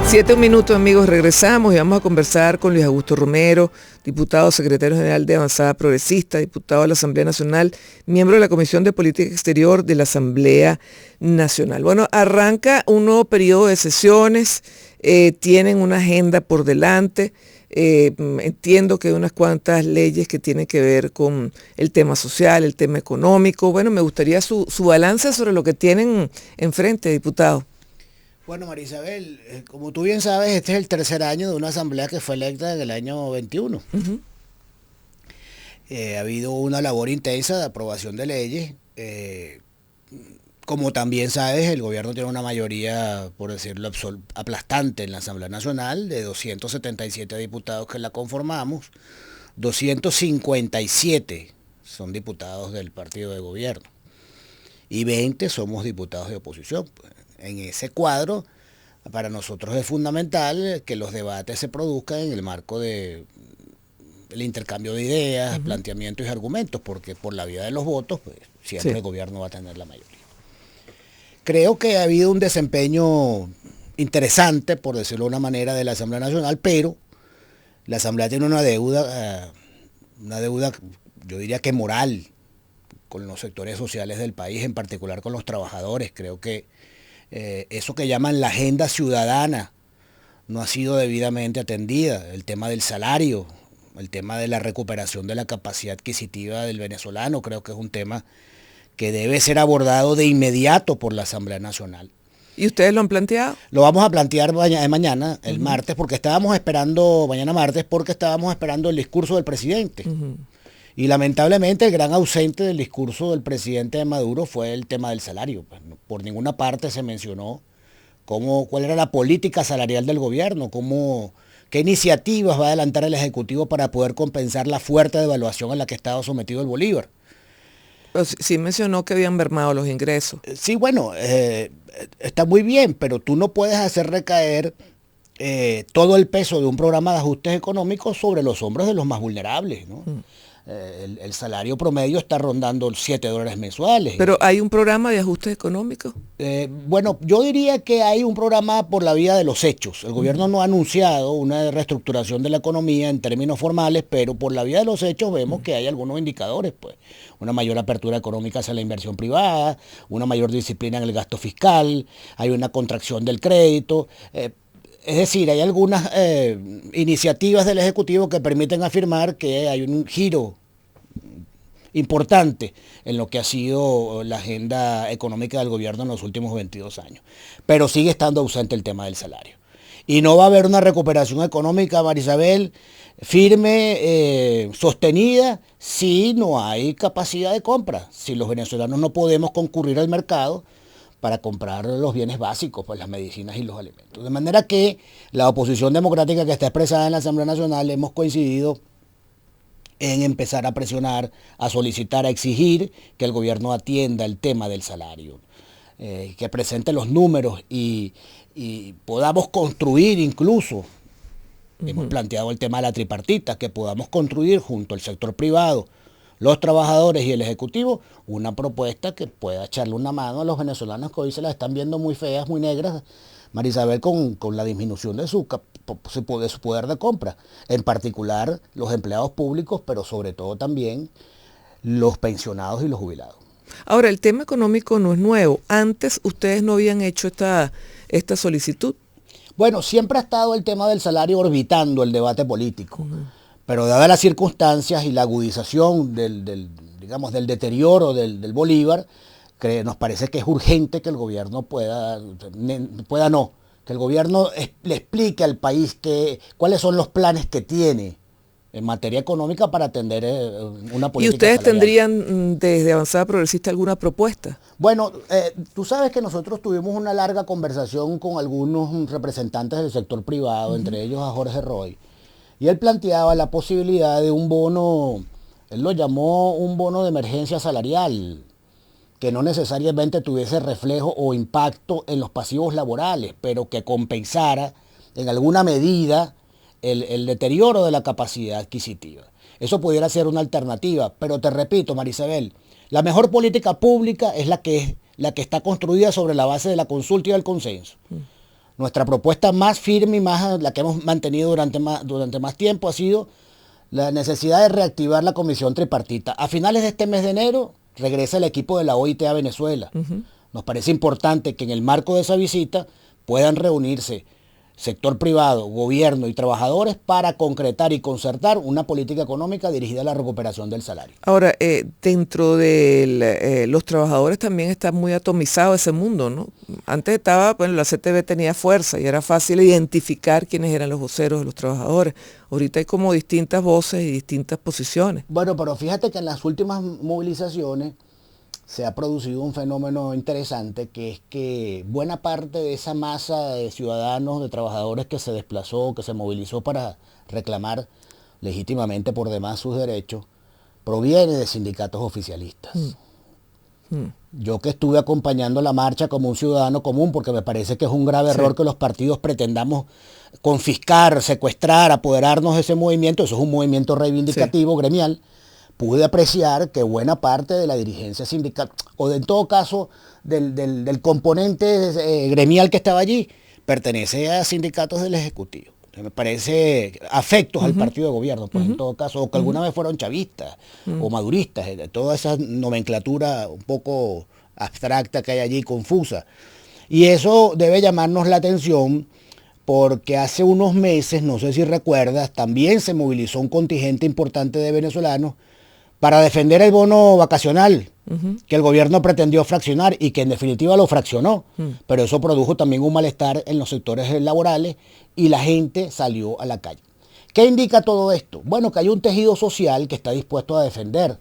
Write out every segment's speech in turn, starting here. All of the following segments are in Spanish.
7 minutos, amigos, regresamos y vamos a conversar con Luis Augusto Romero, diputado secretario general de Avanzada Progresista, diputado de la Asamblea Nacional, miembro de la Comisión de Política Exterior de la Asamblea Nacional. Bueno, arranca un nuevo periodo de sesiones, tienen una agenda por delante, entiendo que hay unas cuantas leyes que tienen que ver con el tema social, el tema económico. Bueno, me gustaría su balance sobre lo que tienen enfrente, diputado. Bueno, María Isabel, como tú bien sabes, este es el tercer año de una asamblea que fue electa en el año 21. Ha habido una labor intensa de aprobación de leyes. Como también sabes, el gobierno tiene una mayoría, por decirlo, aplastante en la Asamblea Nacional, de 277 diputados que la conformamos. 257 son diputados del partido de gobierno y 20 somos diputados de oposición. En ese cuadro, para nosotros es fundamental que los debates se produzcan en el marco del intercambio de ideas, planteamientos y argumentos, porque por la vía de los votos, pues siempre el gobierno va a tener la mayoría. Creo que ha habido un desempeño interesante, por decirlo de una manera, de la Asamblea Nacional, pero la Asamblea tiene una deuda, yo diría que moral, con los sectores sociales del país, en particular con los trabajadores. Creo que eso que llaman la agenda ciudadana no ha sido debidamente atendida. El tema del salario, el tema de la recuperación de la capacidad adquisitiva del venezolano, creo que es un tema que debe ser abordado de inmediato por la Asamblea Nacional. ¿Y ustedes lo han planteado? Lo vamos a plantear mañana, el martes, porque estábamos esperando, el discurso del presidente. Y lamentablemente el gran ausente del discurso del presidente de Maduro fue el tema del salario. Pues, por ninguna parte se mencionó cuál era la política salarial del gobierno, qué iniciativas va a adelantar el Ejecutivo para poder compensar la fuerte devaluación a la que estaba sometido el bolívar. Pero sí mencionó que habían mermado los ingresos. Sí, bueno, está muy bien, pero tú no puedes hacer recaer todo el peso de un programa de ajustes económicos sobre los hombros de los más vulnerables, ¿no? El salario promedio está rondando $7 mensuales. ¿Pero hay un programa de ajustes económicos? Bueno, yo diría que hay un programa por la vía de los hechos. El gobierno no ha anunciado una reestructuración de la economía en términos formales, pero por la vía de los hechos vemos que hay algunos indicadores, pues. Una mayor apertura económica hacia la inversión privada, una mayor disciplina en el gasto fiscal, hay una contracción del crédito. Es decir, hay algunas iniciativas del Ejecutivo que permiten afirmar que hay un giro importante en lo que ha sido la agenda económica del gobierno en los últimos 22 años. Pero sigue estando ausente el tema del salario. Y no va a haber una recuperación económica, Marisabel, firme, sostenida, si no hay capacidad de compra, si los venezolanos no podemos concurrir al mercado para comprar los bienes básicos, pues las medicinas y los alimentos. De manera que la oposición democrática que está expresada en la Asamblea Nacional hemos coincidido en empezar a presionar, a solicitar, a exigir que el gobierno atienda el tema del salario, que presente los números y podamos construir incluso, hemos planteado el tema de la tripartita, que podamos construir junto al sector privado, los trabajadores y el Ejecutivo, una propuesta que pueda echarle una mano a los venezolanos que hoy se las están viendo muy feas, muy negras, Marisabel, con la disminución de su poder de compra, en particular los empleados públicos, pero sobre todo también los pensionados y los jubilados. Ahora, el tema económico no es nuevo. Antes ustedes no habían hecho esta solicitud. Bueno, siempre ha estado el tema del salario orbitando el debate político. Pero dadas las circunstancias y la agudización del deterioro del Bolívar, nos parece que es urgente que el gobierno que el gobierno le explique al país cuáles son los planes que tiene en materia económica para atender una política. ¿Y ustedes salarial. tendrían desde Avanzada Progresista alguna propuesta? Bueno, tú sabes que nosotros tuvimos una larga conversación con algunos representantes del sector privado, entre ellos a Jorge Roy. Y él planteaba la posibilidad de un bono, él lo llamó un bono de emergencia salarial, que no necesariamente tuviese reflejo o impacto en los pasivos laborales, pero que compensara en alguna medida el deterioro de la capacidad adquisitiva. Eso pudiera ser una alternativa, pero te repito, Marisabel, la mejor política pública es la que está construida sobre la base de la consulta y del consenso. Nuestra propuesta más firme y más la que hemos mantenido durante más tiempo ha sido la necesidad de reactivar la comisión tripartita. A finales de este mes de enero regresa el equipo de la OIT a Venezuela. Nos parece importante que en el marco de esa visita puedan reunirse sector privado, gobierno y trabajadores para concretar y concertar una política económica dirigida a la recuperación del salario. Ahora, dentro de los trabajadores también está muy atomizado ese mundo, ¿no? Antes estaba, bueno, la CTV tenía fuerza y era fácil identificar quiénes eran los voceros de los trabajadores. Ahorita hay como distintas voces y distintas posiciones. Bueno, pero fíjate que en las últimas movilizaciones se ha producido un fenómeno interesante, que es que buena parte de esa masa de ciudadanos, de trabajadores que se desplazó, que se movilizó para reclamar legítimamente por demás sus derechos, proviene de sindicatos oficialistas. Yo que estuve acompañando la marcha como un ciudadano común, porque me parece que es un grave error que los partidos pretendamos confiscar, secuestrar, apoderarnos de ese movimiento. Eso es un movimiento reivindicativo, gremial. Pude apreciar que buena parte de la dirigencia sindical, o en todo caso del componente gremial que estaba allí, pertenece a sindicatos del Ejecutivo. Me parece afectos al partido de gobierno, pues en todo caso, o que alguna vez fueron chavistas o maduristas, toda esa nomenclatura un poco abstracta que hay allí, confusa. Y eso debe llamarnos la atención, porque hace unos meses, no sé si recuerdas, también se movilizó un contingente importante de venezolanos para defender el bono vacacional, que el gobierno pretendió fraccionar y que en definitiva lo fraccionó. Pero eso produjo también un malestar en los sectores laborales y la gente salió a la calle. ¿Qué indica todo esto? Bueno, que hay un tejido social que está dispuesto a defender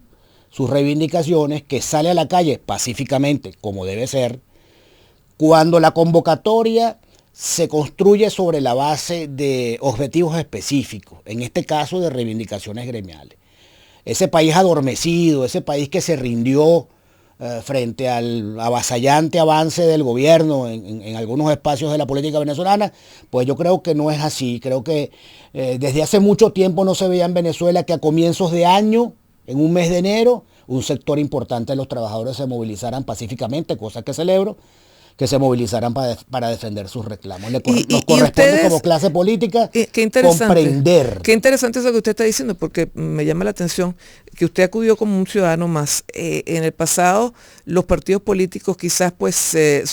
sus reivindicaciones, que sale a la calle pacíficamente, como debe ser, cuando la convocatoria se construye sobre la base de objetivos específicos, en este caso de reivindicaciones gremiales. Ese país adormecido, ese país que se rindió frente al avasallante avance del gobierno en algunos espacios de la política venezolana, pues yo creo que no es así. Creo que desde hace mucho tiempo no se veía en Venezuela que a comienzos de año, en un mes de enero, un sector importante de los trabajadores se movilizaran pacíficamente, cosa que celebro, que se movilizaran para defender sus reclamos. Nos corresponde ustedes, como clase política, comprender. Qué interesante eso que usted está diciendo, porque me llama la atención que usted acudió como un ciudadano más. En el pasado, los partidos políticos quizás pues se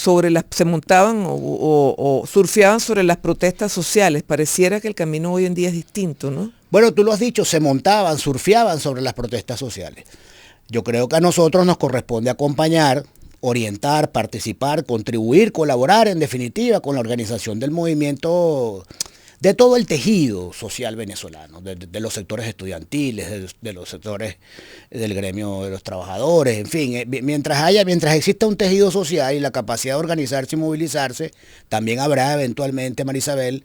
montaban o surfeaban sobre las protestas sociales. Pareciera que el camino hoy en día es distinto, ¿no? Bueno, tú lo has dicho, se montaban, surfeaban sobre las protestas sociales. Yo creo que a nosotros nos corresponde acompañar, orientar, participar, contribuir, colaborar en definitiva con la organización del movimiento, de todo el tejido social venezolano, de los sectores estudiantiles, de los sectores del gremio de los trabajadores, en fin, mientras exista un tejido social y la capacidad de organizarse y movilizarse, también habrá eventualmente, Marisabel,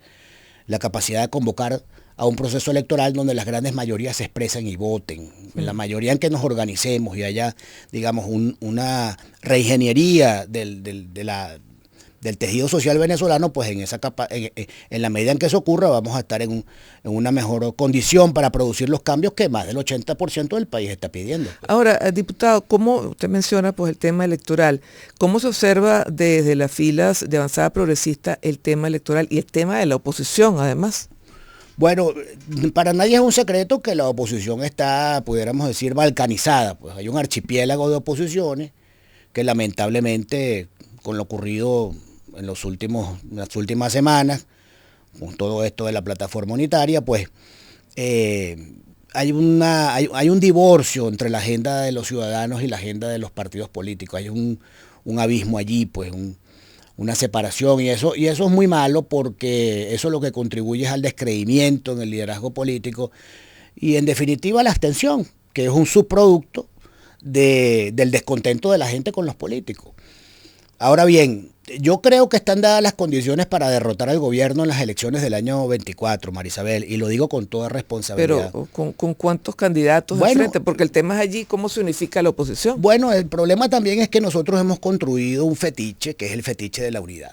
la capacidad de convocar a un proceso electoral donde las grandes mayorías se expresen y voten. En la mayoría en que nos organicemos y haya, digamos, una reingeniería del tejido social venezolano, pues en la medida en que eso ocurra vamos a estar en una mejor condición para producir los cambios que más del 80% del país está pidiendo. Ahora, diputado, ¿cómo usted menciona pues el tema electoral? ¿Cómo se observa desde las filas de Avanzada Progresista el tema electoral y el tema de la oposición, además? Bueno, para nadie es un secreto que la oposición está, pudiéramos decir, balcanizada. Pues hay un archipiélago de oposiciones que lamentablemente, con lo ocurrido en las últimas semanas, con todo esto de la plataforma unitaria, pues hay un divorcio entre la agenda de los ciudadanos y la agenda de los partidos políticos. Hay un abismo allí, pues una separación, y eso es muy malo, porque eso lo que contribuye es al descreimiento en el liderazgo político y en definitiva a la abstención, que es un subproducto del descontento de la gente con los políticos. Ahora bien, yo creo que están dadas las condiciones para derrotar al gobierno en las elecciones del año 24, Marisabel, y lo digo con toda responsabilidad. Pero ¿con cuántos candidatos al frente? Porque el tema es allí, ¿cómo se unifica la oposición? Bueno, el problema también es que nosotros hemos construido un fetiche, que es el fetiche de la unidad.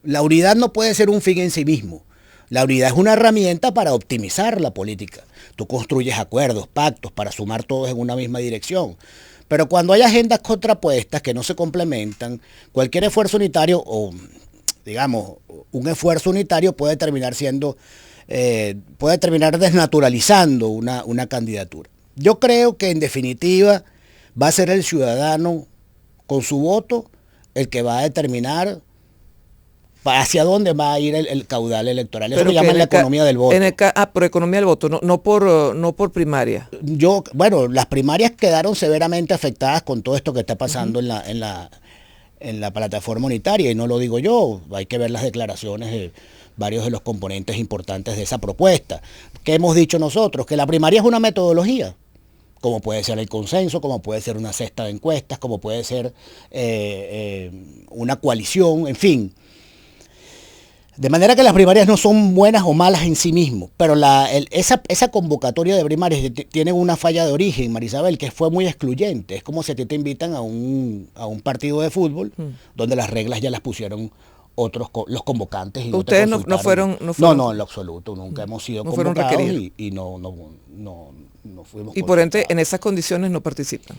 La unidad no puede ser un fin en sí mismo. La unidad es una herramienta para optimizar la política. Tú construyes acuerdos, pactos, para sumar todos en una misma dirección. Pero cuando hay agendas contrapuestas que no se complementan, cualquier esfuerzo unitario digamos, un esfuerzo unitario puede terminar puede terminar desnaturalizando una candidatura. Yo creo que en definitiva va a ser el ciudadano con su voto el que va a determinar hacia dónde va a ir el caudal electoral. Eso lo llaman la economía del voto. Por economía del voto, no por primaria. Bueno, las primarias quedaron severamente afectadas con todo esto que está pasando en la plataforma unitaria, y no lo digo yo, hay que ver las declaraciones de varios de los componentes importantes de esa propuesta. ¿Qué hemos dicho nosotros? Que la primaria es una metodología, como puede ser el consenso, como puede ser una cesta de encuestas, como puede ser una coalición, en fin. De manera que las primarias no son buenas o malas en sí mismos, pero esa convocatoria de primarias tiene una falla de origen, Marisabel, que fue muy excluyente. Es como si te invitan a un partido de fútbol, donde las reglas ya las pusieron los convocantes. Y ¿Ustedes no fueron? No, en lo absoluto, nunca hemos sido convocados y no fuimos. Y por ende, en esas condiciones no participan.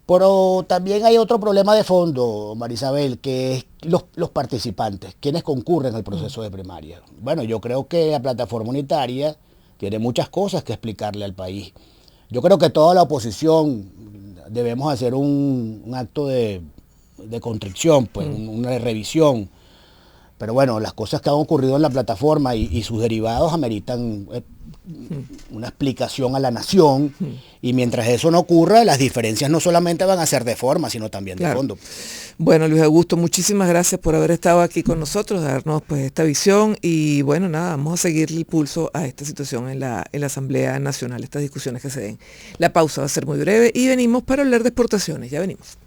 Pero también hay otro problema de fondo, Marisabel, que es los participantes, quienes concurren al proceso de primaria. Bueno, yo creo que la plataforma unitaria tiene muchas cosas que explicarle al país. Yo creo que toda la oposición debemos hacer un acto de contrición, pues, una revisión. Pero bueno, las cosas que han ocurrido en la plataforma y sus derivados ameritan una explicación a la nación, y mientras eso no ocurra, las diferencias no solamente van a ser de forma, sino también de fondo. Bueno, Luis Augusto, muchísimas gracias por haber estado aquí con nosotros, darnos pues esta visión, y bueno, nada, vamos a seguir el pulso a esta situación en la Asamblea Nacional, estas discusiones que se den. La pausa va a ser muy breve y venimos para hablar de exportaciones, ya venimos.